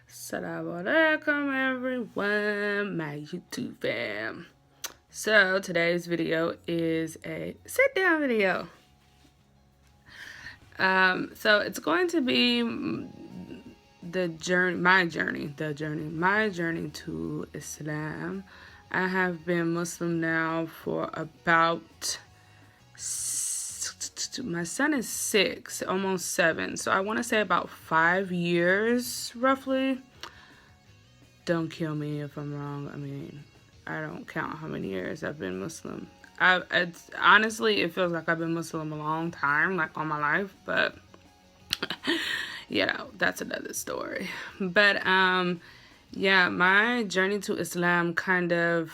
Assalamu alaikum everyone, my YouTube fam. So today's video is a sit down video. So it's going to be my journey to Islam. I have been Muslim now for about, my son is 6, almost 7, so I want to say about 5 years roughly. Don't kill me if I'm wrong. I mean, I don't count how many years I've been Muslim. Honestly, it feels like I've been Muslim a long time, like all my life, but that's another story. But yeah, my journey to Islam kind of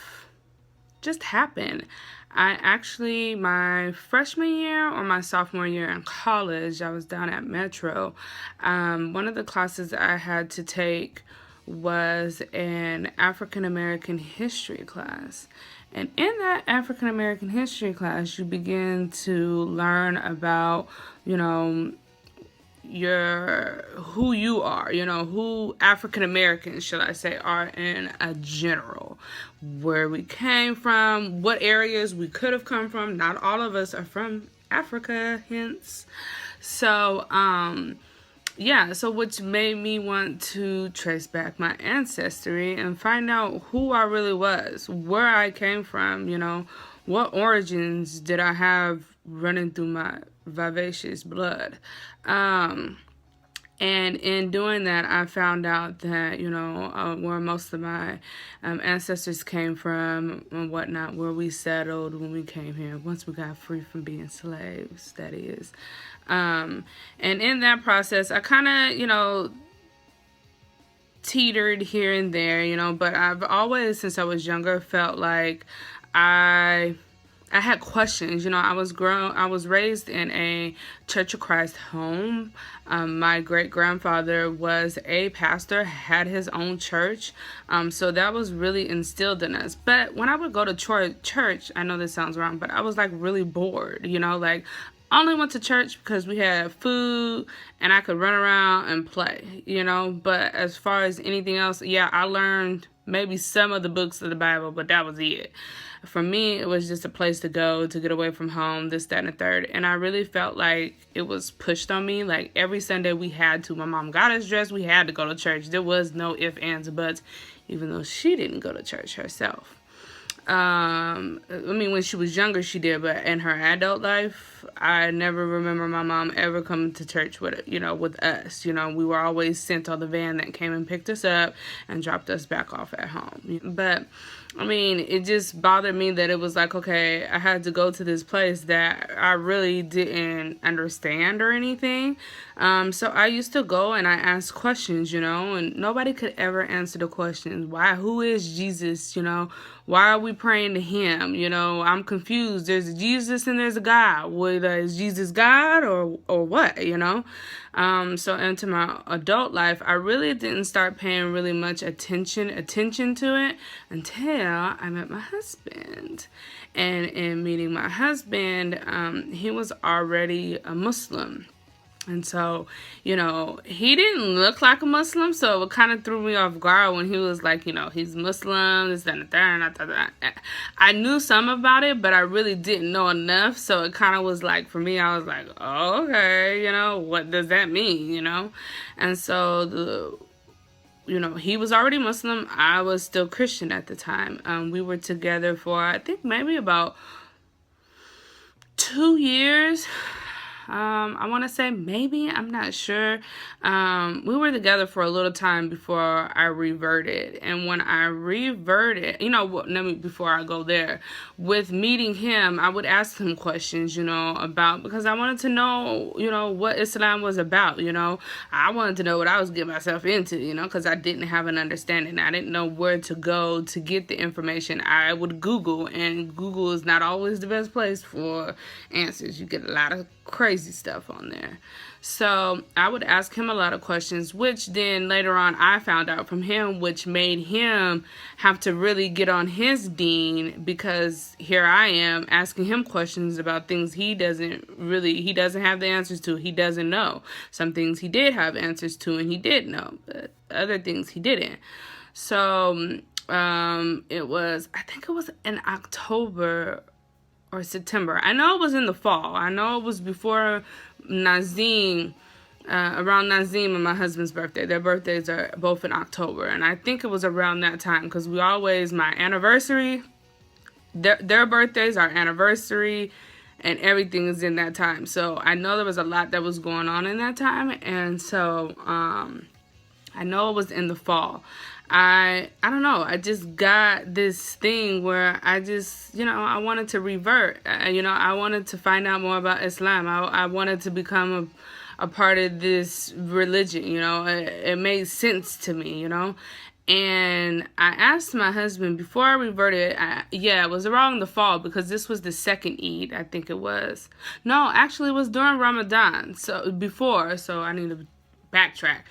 just happened. My freshman year or my sophomore year in college, I was down at Metro. One of the classes I had to take was an African American history class. And in that African American history class, you begin to learn about, who you are, who African Americans, should I say, are in a general, where we came from, what areas we could have come from. Not all of us are from Africa, hence. So, so which made me want to trace back my ancestry and find out who I really was, where I came from, what origins did I have running through my vivacious blood. And in doing that, I found out that, where most of my ancestors came from and whatnot, where we settled when we came here, once we got free from being slaves, that is. And in that process, I kind of, teetered here and there, but I've always, since I was younger, felt like I had questions. I was raised in a Church of Christ home. My great-grandfather was a pastor, had his own church. So that was really instilled in us. But when I would go to church, I know this sounds wrong, but I was like really bored, like I only went to church because we had food and I could run around and play, but as far as anything else, I learned maybe some of the books of the Bible, but that was it. For me, it was just a place to go, to get away from home, this, that, and the third. And I really felt like it was pushed on me. Like every Sunday we had to. My mom got us dressed. We had to go to church. There was no ifs, ands, or buts, even though she didn't go to church herself. When she was younger, she did, but in her adult life, I never remember my mom ever coming to church with us. We were always sent on the van that came and picked us up and dropped us back off at home. But it just bothered me that it was like, okay, I had to go to this place that I really didn't understand or anything. So I used to go and I asked questions, and nobody could ever answer the questions. Why? Who is Jesus? Why are we praying to him? I'm confused. There's a Jesus and there's a God. Whether is Jesus God or what? So into my adult life, I really didn't start paying really much attention to it until I met my husband. And in meeting my husband, he was already a Muslim. And so, he didn't look like a Muslim, so it kind of threw me off guard when he was like, he's Muslim, this, that, and the third, and I thought I knew some about it, but I really didn't know enough, so it kind of was like, for me, I was like, oh, okay, what does that mean, And so, he was already Muslim, I was still Christian at the time. We were together for, I think, maybe about 2 years. I want to say maybe, I'm not sure. We were together for a little time before I reverted. And when I reverted, before I go there, with meeting him, I would ask him questions, about, because I wanted to know, what Islam was about, I wanted to know what I was getting myself into, because I didn't have an understanding. I didn't know where to go to get the information. I would Google, and Google is not always the best place for answers. You get a lot of crazy stuff on there. So I would ask him a lot of questions, which then later on I found out from him, which made him have to really get on his dean, because here I am asking him questions about things he doesn't have the answers to. He doesn't know. Some things he did have answers to and he did know, but other things he didn't. So I think it was in October or September. I know it was in the fall. I know it was before Nazim, around Nazim and my husband's birthday. Their birthdays are both in October. And I think it was around that time, because my anniversary, their birthdays, our anniversary, and everything is in that time. So I know there was a lot that was going on in that time. And so I know it was in the fall. I don't know. I just got this thing where I just, I wanted to revert. I wanted to find out more about Islam. I wanted to become a part of this religion. It made sense to me, And I asked my husband before I reverted. It was around the fall, because this was the second Eid, I think it was. No, actually it was during Ramadan. So I need to backtrack.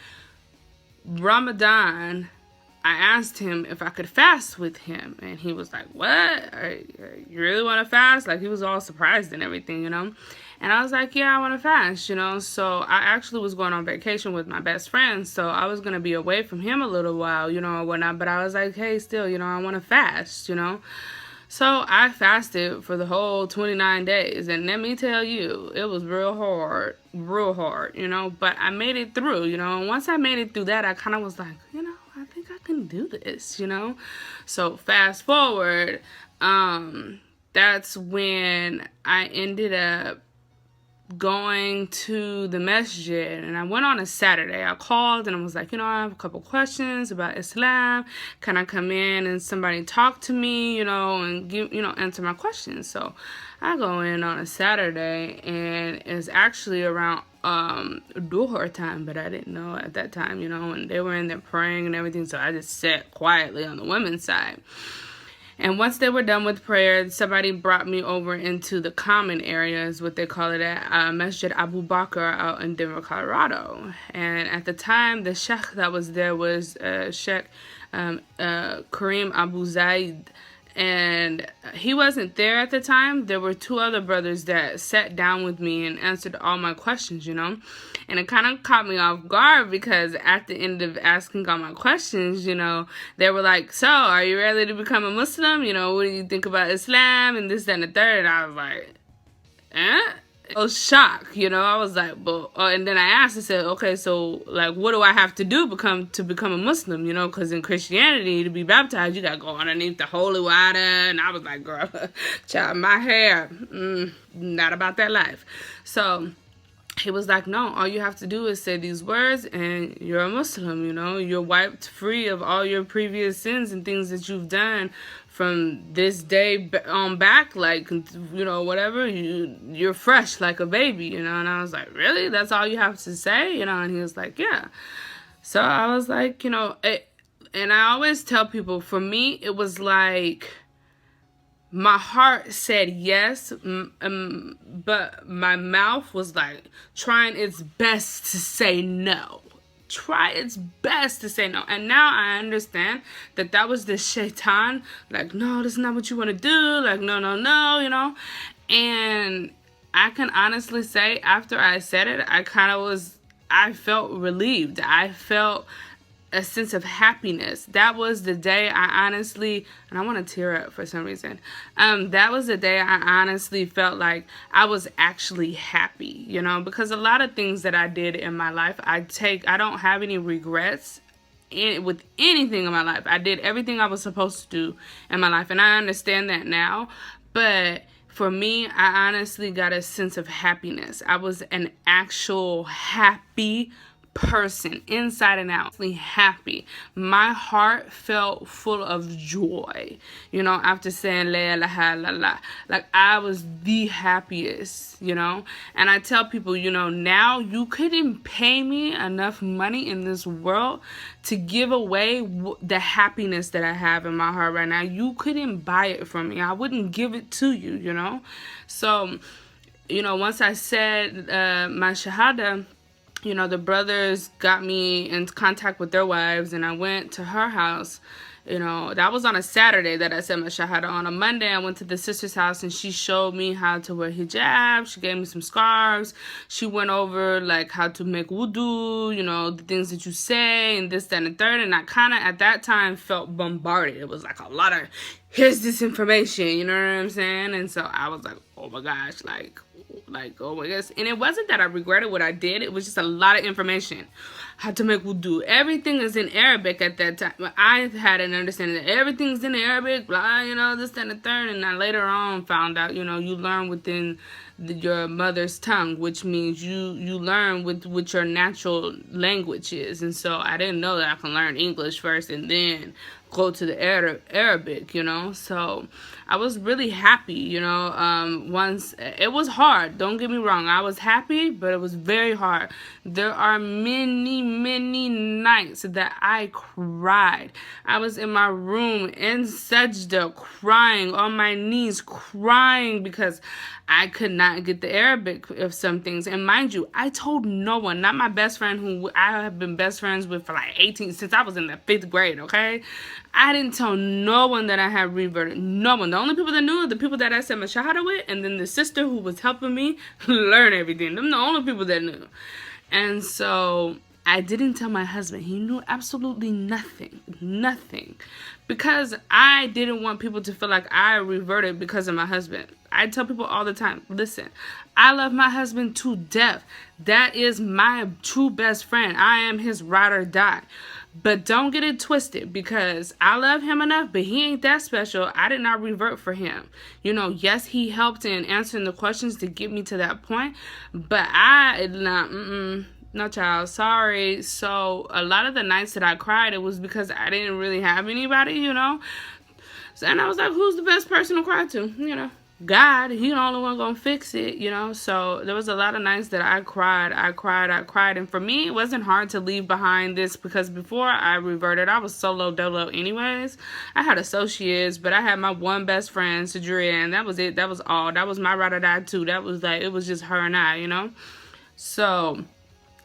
Ramadan, I asked him if I could fast with him, and he was like, "What? You really want to fast?" Like, he was all surprised and everything, And I was like, "Yeah, I want to fast, So I actually was going on vacation with my best friend, so I was going to be away from him a little while, or whatnot. But I was like, hey, still, I want to fast, So I fasted for the whole 29 days, and let me tell you, it was real hard, but I made it through, and once I made it through that, I kind of was like, I think I can do this, So fast forward, that's when I ended up going to the masjid, and I went on a Saturday. I called and I was like, I have a couple questions about Islam. Can I come in and somebody talk to me, and give, answer my questions? So I go in on a Saturday, and it's actually around Duhur time, but I didn't know at that time, and they were in there praying and everything, so I just sat quietly on the women's side. And once they were done with prayer, somebody brought me over into the common areas, what they call it at Masjid Abu Bakr out in Denver, Colorado. And at the time, the sheikh that was there was Sheikh Kareem Abu Zaid. And he wasn't there at the time. There were two other brothers that sat down with me and answered all my questions, And it kind of caught me off guard, because at the end of asking all my questions, they were like, "So, are you ready to become a Muslim? What do you think about Islam?" And this, that, and the third. And I was like, I was shocked, I was like, but, and then I asked, I said, okay, so, like, what do I have to do to become a Muslim, because in Christianity, to be baptized, you gotta go underneath the holy water. And I was like, girl, child, my hair, not about that life. So he was like, no, all you have to do is say these words and you're a Muslim, you're wiped free of all your previous sins and things that you've done from this day on back, like, whatever, you're fresh like a baby, And I was like, really? That's all you have to say? And he was like, yeah. So I was like, and I always tell people, for me, it was like, my heart said yes, but my mouth was like trying its best to say no. Try its best to say no. And now I understand that was the shaitan. Like, no, this is not what you want to do. Like, no, And I can honestly say, after I said it, I felt relieved. I felt a sense of happiness. That was the day I honestly, and I want to tear up for some reason. That was the day I honestly felt like I was actually happy, because a lot of things that I did in my life, I don't have any regrets with anything in my life. I did everything I was supposed to do in my life, and I understand that now. But for me, I honestly got a sense of happiness. I was an actual happy person, inside and out, happy. My heart felt full of joy, after saying la ilaha illallah. Like, I was the happiest, and I tell people, now you couldn't pay me enough money in this world to give away the happiness that I have in my heart right now. You couldn't buy it from me. I wouldn't give it to you, So, once I said my Shahada, you know, the brothers got me in contact with their wives, and I went to her house. You know, that was on a Saturday that I said my Shahada. On a Monday, I went to the sister's house, and she showed me how to wear hijab. She gave me some scarves. She went over, like, how to make wudu, you know, the things that you say, and this, that, and the third. And I kind of, at that time, felt bombarded. It was, like, a lot of, here's this information, you know what I'm saying? And so I was like, oh, my gosh, like, oh my gosh. And it wasn't that I regretted what I did. It was just a lot of information. How to make wudu. Everything is in Arabic at that time. I had an understanding that everything's in Arabic, blah, you know, this, that, and the third. And I later on found out, you know, you learn within your mother's tongue, which means you learn with what your natural language is. And so I didn't know that I can learn English first and then go to the Arabic, you know. So I was really happy, you know. Once it was hard, don't get me wrong, I was happy, but it was very hard. There are many nights that I cried. I was in my room in sajda crying, on my knees crying, because I could not get the Arabic of some things. And mind you, I told no one, not my best friend, who I have been best friends with for like 18, since I was in the 5th grade, okay? I didn't tell no one that I had reverted. No one. The only people that knew are the people that I said my Shahada with, and then the sister who was helping me learn everything. Them the only people that knew. And so I didn't tell my husband. He knew absolutely nothing. Nothing. Because I didn't want people to feel like I reverted because of my husband. I tell people all the time, listen, I love my husband to death. That is my true best friend. I am his ride or die. But don't get it twisted, because I love him enough, but he ain't that special. I did not revert for him. You know, yes, he helped in answering the questions to get me to that point, but I did not, no child, sorry. So a lot of the nights that I cried, it was because I didn't really have anybody, you know. So, and I was like, who's the best person to cry to, you know? God, he the only one gonna fix it, you know. So there was a lot of nights that I cried. And for me, it wasn't hard to leave behind this, because before I reverted, I was solo dolo anyways. I had associates, but I had my one best friend, Sajria, and that was it. That was all. That was my ride or die too. That was like, it was just her and I, you know. So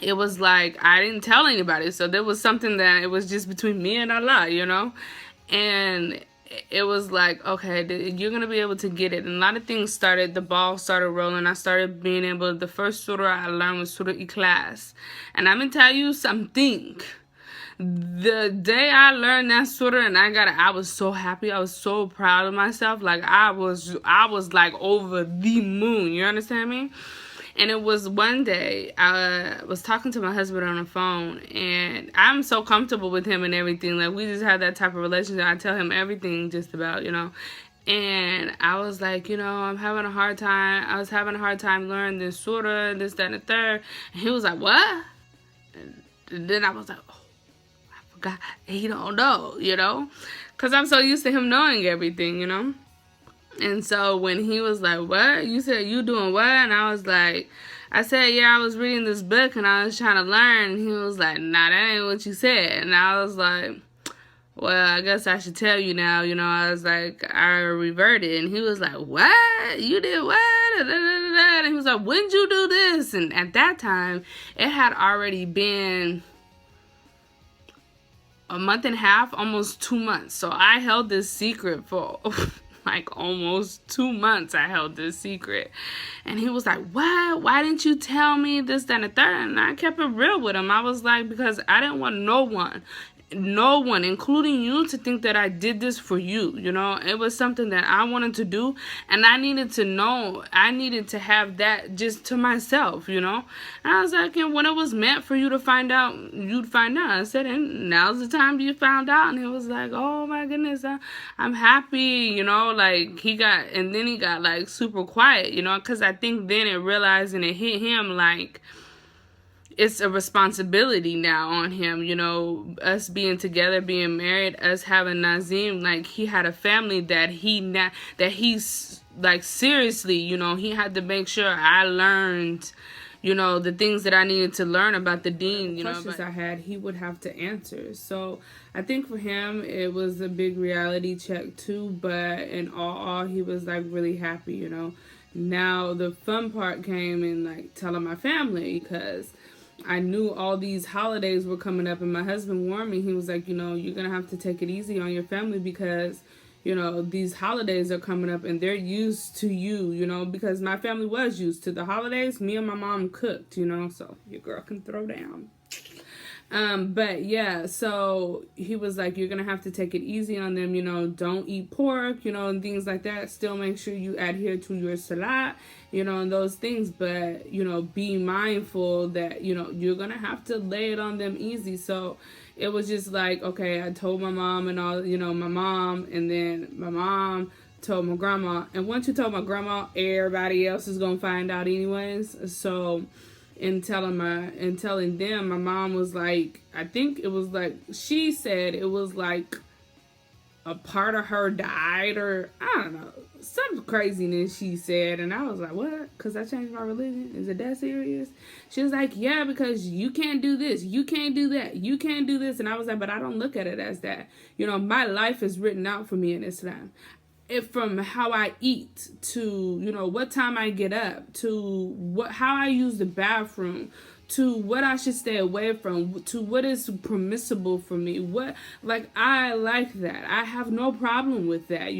it was like I didn't tell anybody. So there was something that it was just between me and Allah, you know. And it was like, okay, you're going to be able to get it. And a lot of things started, the ball started rolling. I started being able, the first surah I learned was Surah Ikhlas. And I'm going to tell you something. The day I learned that surah and I got it, I was so happy. I was so proud of myself. Like, I was like over the moon. You understand me? And it was one day, I was talking to my husband on the phone, and I'm so comfortable with him and everything. Like, we just had that type of relationship. I tell him everything just about, you know. And I was like, you know, I'm having a hard time. I was having a hard time learning this surah, this, that, and the third. And he was like, what? And then I was like, oh, I forgot. He don't know, you know. Because I'm so used to him knowing everything, you know. And so when he was like, what? You said you doing what? And I was like, I said, yeah, I was reading this book and I was trying to learn. And he was like, nah, that ain't what you said. And I was like, well, I guess I should tell you now. You know, I was like, I reverted. And he was like, what? You did what? And he was like, when'd you do this? And at that time, it had already been a month and a half, almost 2 months. So I held this secret for like almost 2 months. I held this secret. And he was like, what? Why didn't you tell me this, that, and the third? And I kept it real with him. I was like, because I didn't want no one, including you, to think that I did this for you, you know. It was something that I wanted to do, and I needed to know. I needed to have that just to myself, you know. And I was like, and when it was meant for you to find out, you'd find out. I said, and now's the time you found out. And he was like, oh my goodness, I'm happy, you know. Like, he got like super quiet, you know, because I think then it realized and it hit him like, it's a responsibility now on him, you know, us being together, being married, us having Nazim, like, he had a family that he's, like, seriously, you know, he had to make sure I learned, you know, the things that I needed to learn about the deen, you know. Questions I had, he would have to answer. So I think for him, it was a big reality check too, but in all, he was, like, really happy, you know. Now, the fun part came in, like, telling my family, because I knew all these holidays were coming up, and my husband warned me. He was like, you're going to have to take it easy on your family because, these holidays are coming up and they're used to you, because my family was used to the holidays. Me and my mom cooked, so your girl can throw down. But yeah, so he was like, you're gonna have to take it easy on them, don't eat pork, and things like that. Still make sure you adhere to your salat, and those things, but be mindful that you're gonna have to lay it on them easy. So it was just like, okay, I told my mom and all, my mom, and then my mom told my grandma, and once you told my grandma, everybody else is gonna find out anyways. So in telling them, my mom was like, I think it was like, she said it was like a part of her died, or I don't know, some craziness she said. And I was like, what? Because I changed my religion? Is it that serious? She was like, yeah, because you can't do this, you can't do that, you can't do this. And I was like, but I don't look at it as that. My life is written out for me in Islam. From how I eat to what time I get up, to how I use the bathroom, to what I should stay away from, to what is permissible for me, I like that. I have no problem with that.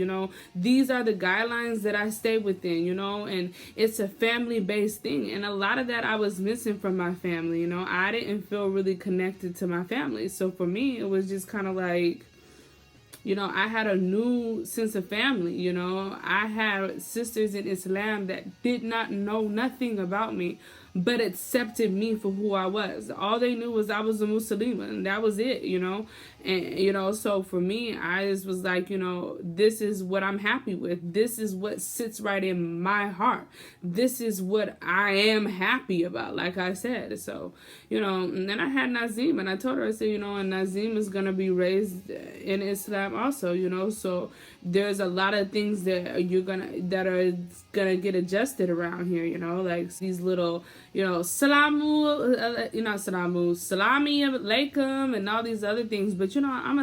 These are the guidelines that I stay within, and it's a family based thing, and a lot of that I was missing from my family. I didn't feel really connected to my family, so for me it was just kind of like, I had a new sense of family. I had sisters in Islam that did not know nothing about me, but accepted me for who I was. All they knew was I was a Muslim, and that was it, And, so for me, I just was like, this is what I'm happy with. This is what sits right in my heart. This is what I am happy about, like I said. So, and then I had Nazim, and I told her, I said, and Nazim is going to be raised in Islam also, so there's a lot of things that that are gonna get adjusted around here, like these little, salami alaikum and all these other things. But I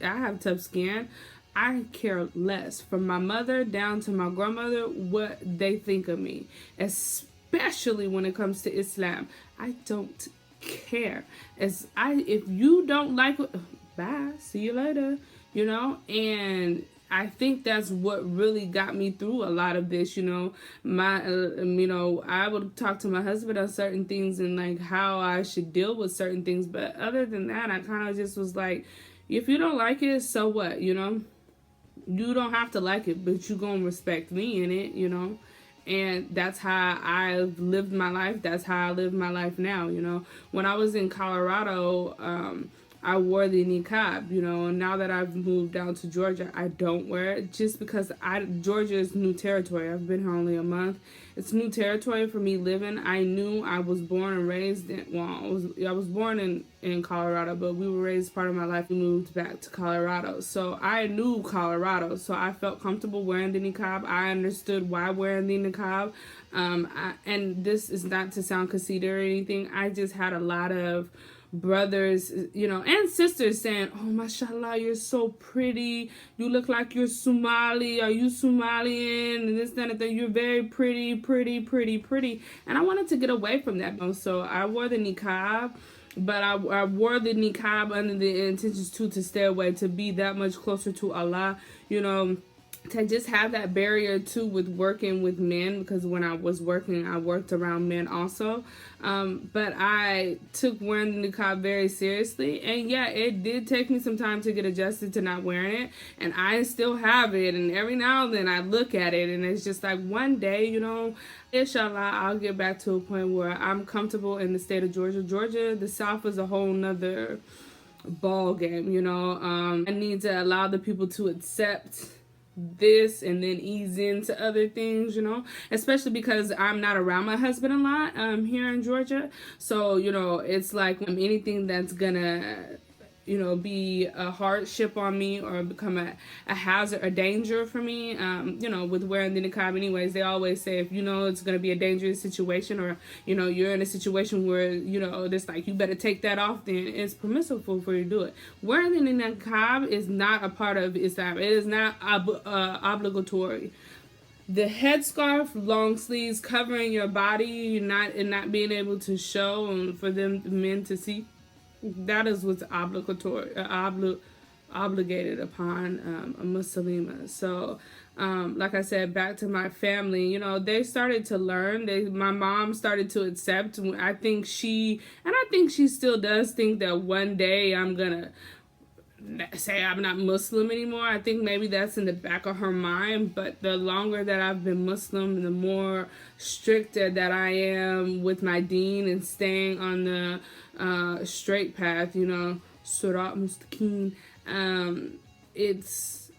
have tough skin. I care less, from my mother down to my grandmother, what they think of me, especially when it comes to Islam. I don't care. If you don't like it, bye, see you later, and I think that's what really got me through a lot of this. I would talk to my husband on certain things and like how I should deal with certain things, but other than that, I kind of just was like, if you don't like it, so what? You don't have to like it, but you gonna respect me in it, and that's how I've lived my life. That's how I live my life now. When I was in Colorado, I wore the niqab, and now that I've moved down to Georgia, I don't wear it, just because Georgia is new territory. I've been here only a month. It's new territory for me living. I knew I was born and raised I was born in Colorado, but we were raised part of my life. We moved back to Colorado. So I knew Colorado. So I felt comfortable wearing the niqab. I understood why wearing the niqab. And this is not to sound conceited or anything. I just had a lot of brothers, and sisters saying, oh, mashallah, you're so pretty, you look like you're Somali, are you Somalian, and this, that, and that, you're very pretty, and I wanted to get away from that. So I wore the niqab, but I wore the niqab under the intentions to stay away, to be that much closer to Allah, to just have that barrier too with working with men, because when I was working, I worked around men also. But I took wearing the niqab very seriously, and yeah, it did take me some time to get adjusted to not wearing it, and I still have it, and every now and then I look at it, and it's just like, one day, inshallah, I'll get back to a point where I'm comfortable in the state of Georgia. The South is a whole nother ball game, I need to allow the people to accept this and then ease into other things, especially because I'm not around my husband a lot here in Georgia. So it's like anything that's gonna be a hardship on me or become a hazard, a danger for me, with wearing the niqab anyways. They always say, if it's going to be a dangerous situation, or you're in a situation where it's like you better take that off, then it's permissible for you to do it. Wearing the niqab is not a part of Islam. It is not obligatory. the headscarf, long sleeves covering your body, not being able to show and for them men to see, that is what's obligated upon a Muslima. So, like I said, back to my family, you know, they started to learn. My mom started to accept. I think she still does think that one day I'm gonna say I'm not Muslim anymore. I think maybe that's in the back of her mind, but the longer that I've been Muslim, the more stricter that I am with my deen and staying on the straight path, you know, Surat Mustaqim. It's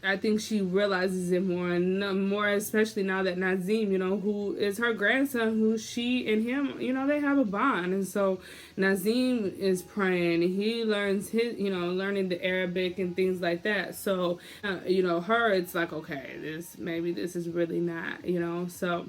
I think she realizes it more and more, especially now that Nazim, you know, who is her grandson, who she and him, you know, they have a bond. And so Nazim is praying and he learns learning the Arabic and things like that. So, you know, her, it's like, okay, this is really not, you know, so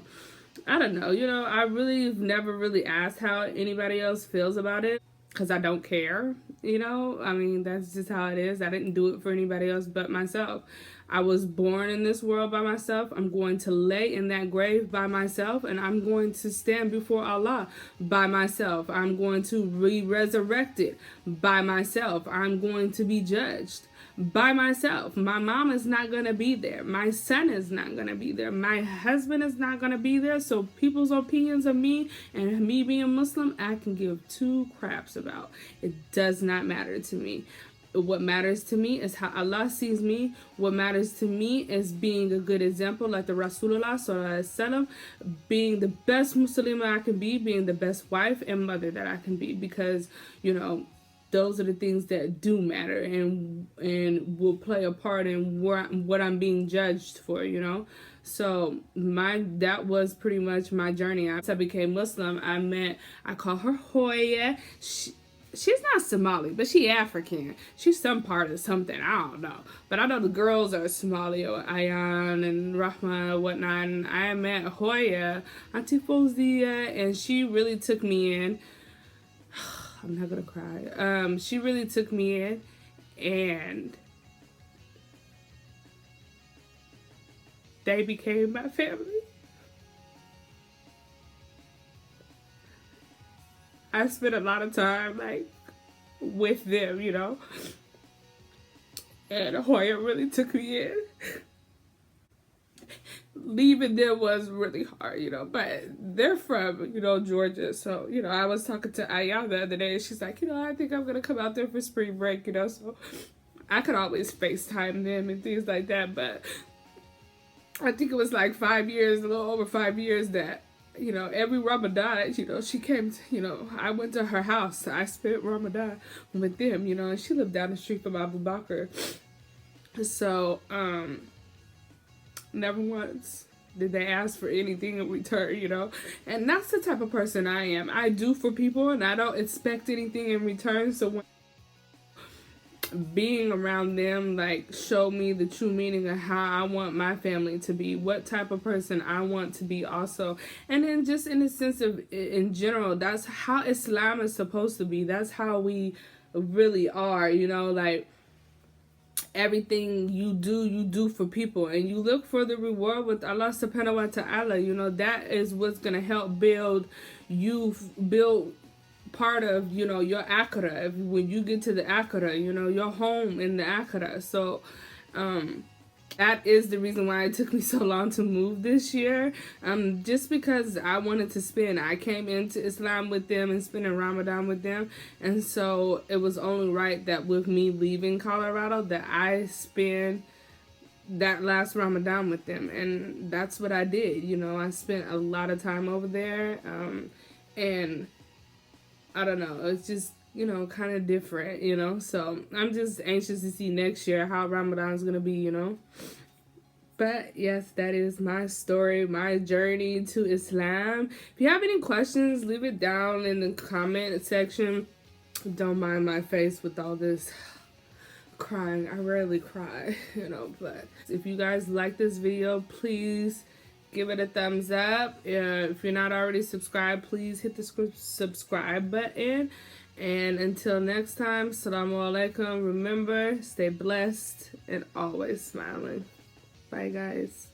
I don't know, you know, I really never really asked how anybody else feels about it, because I don't care, you know? I mean, that's just how it is. I didn't do it for anybody else but myself. I was born in this world by myself. I'm going to lay in that grave by myself, and I'm going to stand before Allah by myself. I'm going to be resurrected by myself. I'm going to be judged by myself. My mom is not going to be there. My son is not going to be there. My husband is not going to be there. So people's opinions of me and me being Muslim, I can give two craps about. It does not matter to me. What matters to me is how Allah sees me. What matters to me is being a good example, like the Rasulullah sallallahu alaihi wasallam, being the best Muslim I can be, being the best wife and mother that I can be, because, you know, those are the things that do matter and will play a part in what I'm being judged for, you know. So that was pretty much my journey. Once I became Muslim, I call her Hoya. She's not Somali, but she African. She's some part of something. I don't know. But I know the girls are Somali, or Ayan and Rahma and whatnot. And I met Hoya, Auntie Fozia, and she really took me in. I'm not gonna cry. She really took me in, and they became my family. I spent a lot of time like with them, you know, and Hoya really took me in. Leaving them was really hard, you know, but they're from, you know, Georgia. So, you know, I was talking to Aya the other day and she's like, you know, I think I'm going to come out there for spring break, you know, so I could always FaceTime them and things like that. But I think it was like 5 years, a little over 5 years that, you know, every Ramadan, you know, she came to, you know, I went to her house. I spent Ramadan with them, you know, and she lived down the street from Abu Bakr. So, never once did they ask for anything in return, you know. And that's the type of person I am. I do for people and I don't expect anything in return. So when being around them, like, show me the true meaning of how I want my family to be, what type of person I want to be also. And then just in the sense of, in general, that's how Islam is supposed to be. That's how we really are, you know, like, everything you do for people, and you look for the reward with Allah subhanahu wa ta'ala. You know, that is what's going to help build part of, you know, your akhirah. When you get to the akhirah, you know, your home in the akhirah. So that is the reason why it took me so long to move this year. Just because I wanted to I came into Islam with them and spending Ramadan with them. And so it was only right that with me leaving Colorado that I spend that last Ramadan with them. And that's what I did. You know, I spent a lot of time over there. And I don't know, it's just, you know, kind of different, you know. So I'm just anxious to see next year how Ramadan's gonna be, you know. But yes, that is my story, my journey to Islam. If you have any questions, leave it down in the comment section. Don't mind my face with all this crying. I rarely cry, you know. But if you guys like this video, please give it a thumbs up. If you're not already subscribed, please hit the subscribe button. And until next time, Assalamu alaikum. Remember, stay blessed and always smiling. Bye, guys.